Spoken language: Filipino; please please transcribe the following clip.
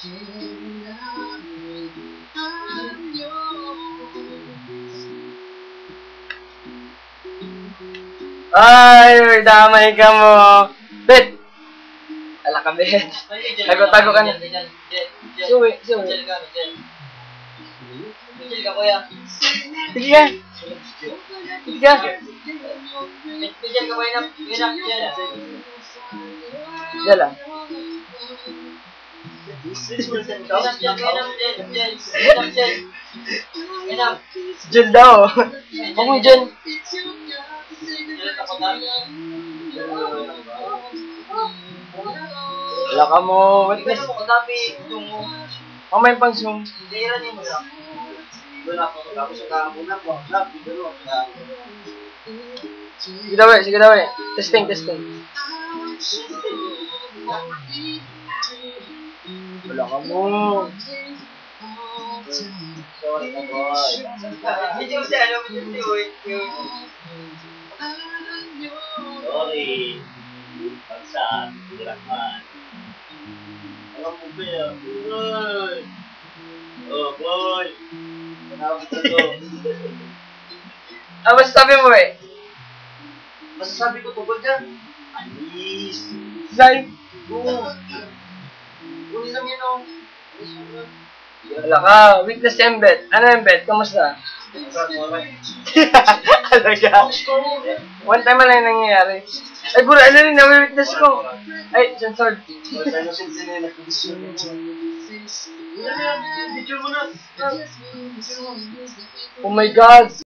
Ay, damay ka mo. Bet! Ala ka, Bet. Tago-tago ka na. Suwi. Michelle ka, kuya. Sige ka. Michelle ka, kuya. Diyan lang. Diyan daw. Huwag mo dyan. Wala ka mo. Witness. Mamay pang zoom. Sige daw eh. Testing. Wala ka mo. Sorry. Pagsa, Rahman. Alam mo ba yan? Oh, boy. Manapit na to. Masasabi mo eh. Masasabi ko tungkol dyan. Anis. Zay. Oo. Ulit lang yun, oh. Wala ka. Weakness embed. Ano embed? Kamusta? Talaga. One time lang yung nangyayari. Ay, bro, ano rin, na-witness ko. Ay, censored. Oh my God.